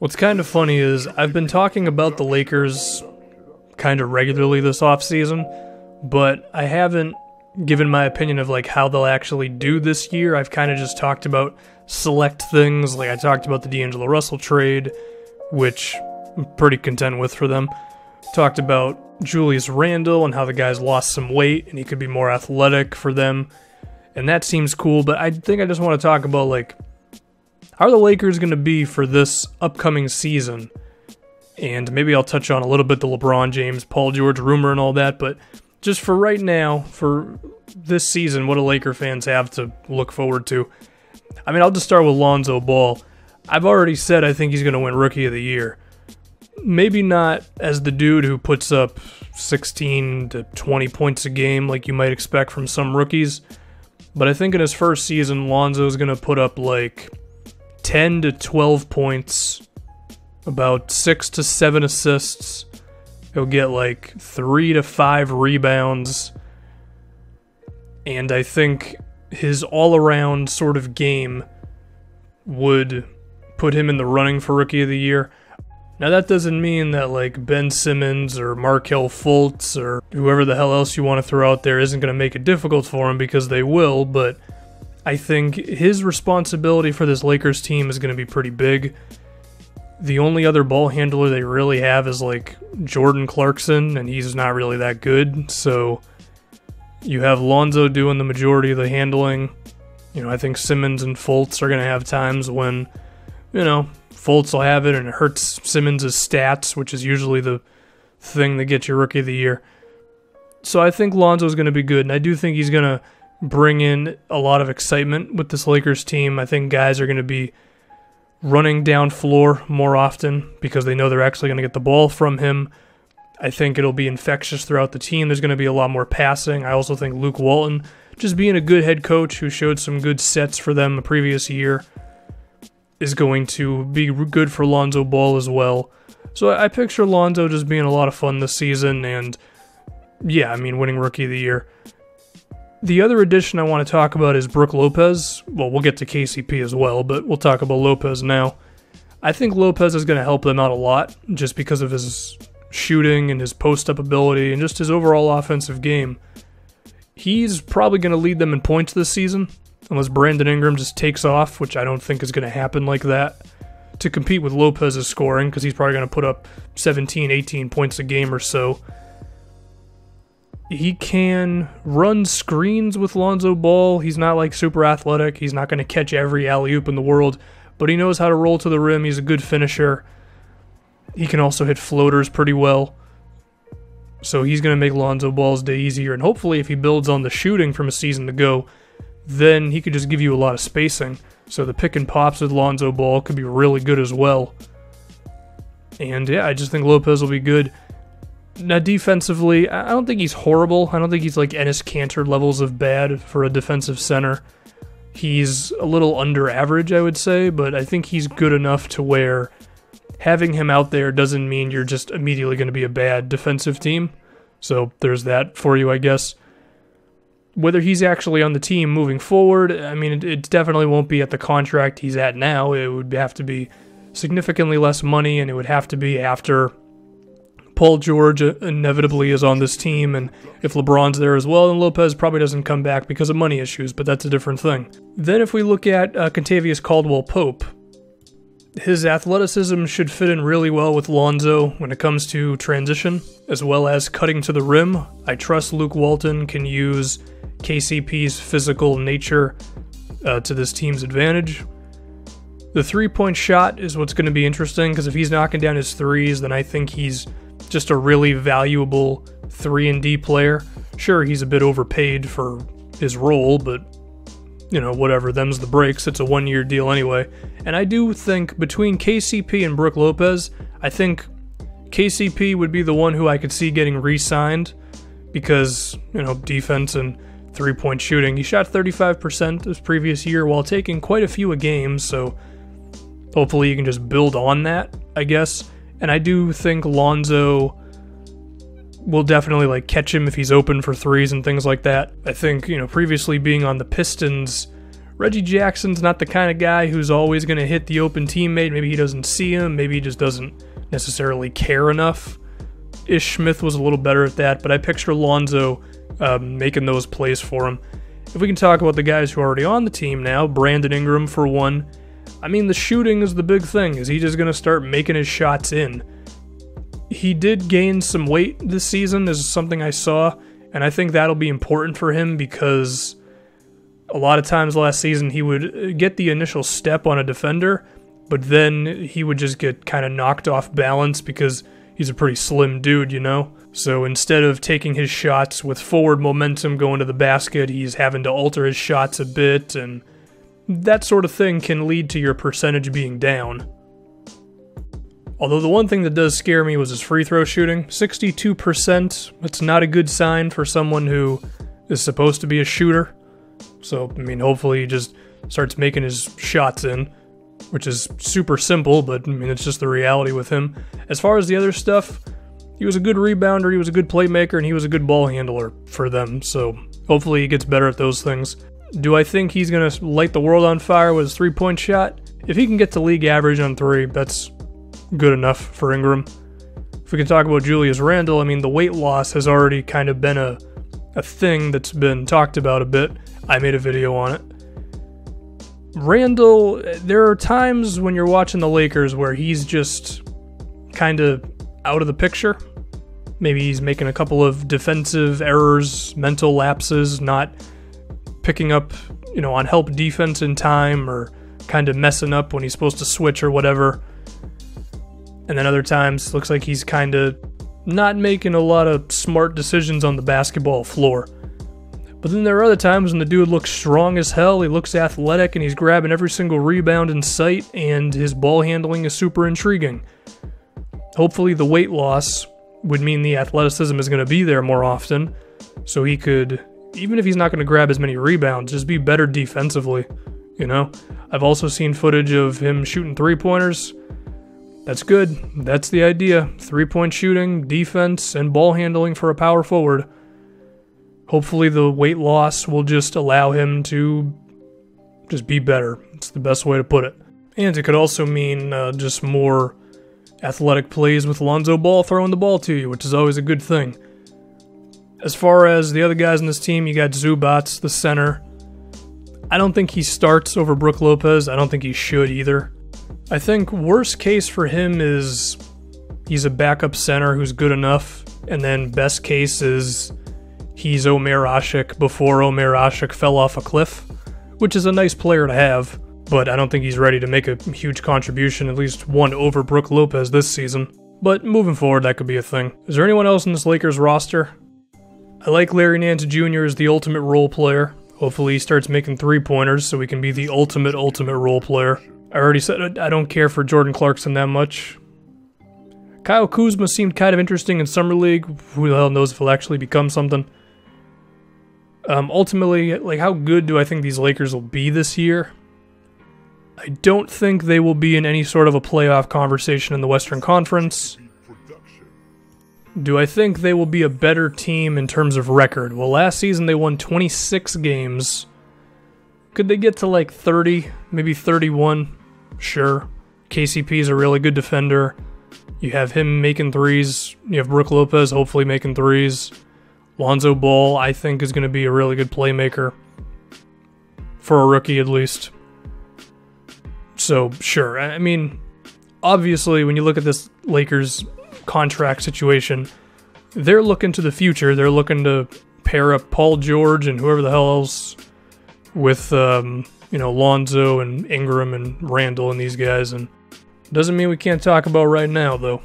What's kind of funny is I've been talking about the Lakers kind of regularly this offseason, but I haven't given my opinion of like how they'll actually do this year. I've kind of just talked about select things, like I talked about the D'Angelo Russell trade, which I'm pretty content with for them. Talked about Julius Randle and how the guy's lost some weight and he could be more athletic for them, and that seems cool, but I think I just want to talk about like how are the Lakers going to be for this upcoming season? And maybe I'll touch on a little bit the LeBron James, Paul George rumor and all that, but just for right now, for this season, what do Laker fans have to look forward to? I mean, I'll just start with Lonzo Ball. I've already said I think he's going to win Rookie of the Year. Maybe not as the dude who puts up 16 to 20 points a game like you might expect from some rookies, but I think in his first season, Lonzo's going to put up like 10 to 12 points, about 6 to 7 assists. He'll get like 3 to 5 rebounds. And I think his all-around sort of game would put him in the running for Rookie of the Year. Now that doesn't mean that like Ben Simmons or Markelle Fultz or whoever the hell else you want to throw out there isn't going to make it difficult for him, because they will, but I think his responsibility for this Lakers team is going to be pretty big. The only other ball handler they really have is like Jordan Clarkson, and he's not really that good. So you have Lonzo doing the majority of the handling. You know, I think Simmons and Fultz are going to have times when, you know, Fultz will have it and it hurts Simmons' stats, which is usually the thing that gets your Rookie of the Year. So I think Lonzo's going to be good, and I do think he's going to bring in a lot of excitement with this Lakers team. I think guys are going to be running down floor more often because they know they're actually going to get the ball from him. I think it'll be infectious throughout the team. There's going to be a lot more passing. I also think Luke Walton, just being a good head coach who showed some good sets for them the previous year, is going to be good for Lonzo Ball as well. So I picture Lonzo just being a lot of fun this season, and yeah, I mean, winning Rookie of the Year. The other addition I want to talk about is Brook Lopez. Well, we'll get to KCP as well, but we'll talk about Lopez now. I think Lopez is going to help them out a lot just because of his shooting and his post-up ability and just his overall offensive game. He's probably going to lead them in points this season, unless Brandon Ingram just takes off, which I don't think is going to happen like that, to compete with Lopez's scoring, because he's probably going to put up 17, 18 points a game or so. He can run screens with Lonzo Ball. He's not like super athletic. He's not going to catch every alley-oop in the world, but he knows how to roll to the rim. He's a good finisher. He can also hit floaters pretty well. So he's going to make Lonzo Ball's day easier, and hopefully if he builds on the shooting from a season ago, then he could just give you a lot of spacing. So the pick and pops with Lonzo Ball could be really good as well. And yeah, I just think Lopez will be good. Now, defensively, I don't think he's horrible. I don't think he's like Enes Kanter levels of bad for a defensive center. He's a little under average, I would say, but I think he's good enough to where having him out there doesn't mean you're just immediately going to be a bad defensive team. So there's that for you, I guess. Whether he's actually on the team moving forward, I mean, it definitely won't be at the contract he's at now. It would have to be significantly less money, and it would have to be after Paul George inevitably is on this team, and if LeBron's there as well, then Lopez probably doesn't come back because of money issues, but that's a different thing. Then if we look at Kentavious Caldwell-Pope, his athleticism should fit in really well with Lonzo when it comes to transition, as well as cutting to the rim. I trust Luke Walton can use KCP's physical nature to this team's advantage. The three-point shot is what's going to be interesting, because if he's knocking down his threes, then I think he's just a really valuable 3-and-D player. Sure, he's a bit overpaid for his role, but, you know, whatever, them's the breaks. It's a one-year deal anyway. And I do think between KCP and Brook Lopez, I think KCP would be the one who I could see getting re-signed because, you know, defense and three-point shooting. He shot 35% this previous year while taking quite a few a game, so hopefully you can just build on that, I guess. And I do think Lonzo will definitely like catch him if he's open for threes and things like that. I think, you know, previously being on the Pistons Reggie Jackson's not the kind of guy who's always going to hit the open teammate. Maybe he doesn't see him. Maybe he just doesn't necessarily care enough. Ish Smith was a little better at that, but I picture Lonzo making those plays for him. If we can talk about the guys who are already on the team now, Brandon Ingram for one. I mean, the shooting is the big thing. Is he just going to start making his shots in? He did gain some weight this season, is something I saw, and I think that'll be important for him because a lot of times last season he would get the initial step on a defender, but then he would just get kind of knocked off balance because he's a pretty slim dude, you know? So instead of taking his shots with forward momentum going to the basket, he's having to alter his shots a bit, and that sort of thing can lead to your percentage being down. Although the one thing that does scare me was his free throw shooting. 62%, that's not a good sign for someone who is supposed to be a shooter. So, I mean, hopefully he just starts making his shots in, which is super simple, but I mean, it's just the reality with him. As far as the other stuff, he was a good rebounder, he was a good playmaker, and he was a good ball handler for them. So hopefully he gets better at those things. Do I think he's going to light the world on fire with his three-point shot? If he can get to league average on three, that's good enough for Ingram. If we can talk about Julius Randle, I mean, the weight loss has already kind of been a thing that's been talked about a bit. I made a video on it. Randle, there are times when you're watching the Lakers where he's just kind of out of the picture. Maybe he's making a couple of defensive errors, mental lapses, not picking up, on help defense in time, or kind of messing up when he's supposed to switch or whatever. And then other times, looks like he's kind of not making a lot of smart decisions on the basketball floor. But then there are other times when the dude looks strong as hell, he looks athletic, and he's grabbing every single rebound in sight, and his ball handling is super intriguing. Hopefully the weight loss would mean the athleticism is going to be there more often, so he could, even if he's not going to grab as many rebounds, just be better defensively, I've also seen footage of him shooting three-pointers. That's good. That's the idea. Three-point shooting, defense, and ball handling for a power forward. Hopefully the weight loss will just allow him to just be better. It's the best way to put it. And it could also mean just more athletic plays with Lonzo Ball throwing the ball to you, which is always a good thing. As far as the other guys in this team, you got Zubats, the center. I don't think he starts over Brook Lopez. I don't think he should either. I think worst case for him is he's a backup center who's good enough, and then best case is he's Omer Asik before Omer Asik fell off a cliff, which is a nice player to have, but I don't think he's ready to make a huge contribution, at least one over Brook Lopez this season. But moving forward, that could be a thing. Is there anyone else in this Lakers roster? I like Larry Nance Jr. as the ultimate role player. Hopefully he starts making three-pointers so he can be the ultimate role player. I already said I don't care for Jordan Clarkson that much. Kyle Kuzma seemed kind of interesting in Summer League. Who the hell knows if he'll actually become something. Ultimately, how good do I think these Lakers will be this year? I don't think they will be in any sort of a playoff conversation in the Western Conference. Do I think they will be a better team in terms of record? Well, last season they won 26 games. Could they get to 30, maybe 31? Sure. KCP is a really good defender. You have him making threes. You have Brook Lopez hopefully making threes. Lonzo Ball, I think, is going to be a really good playmaker. For a rookie, at least. So, sure. I mean, obviously, when you look at this Lakers contract situation, they're looking to the future. They're looking to pair up Paul George and whoever the hell else with, Lonzo and Ingram and Randle and these guys. And doesn't mean we can't talk about right now, though.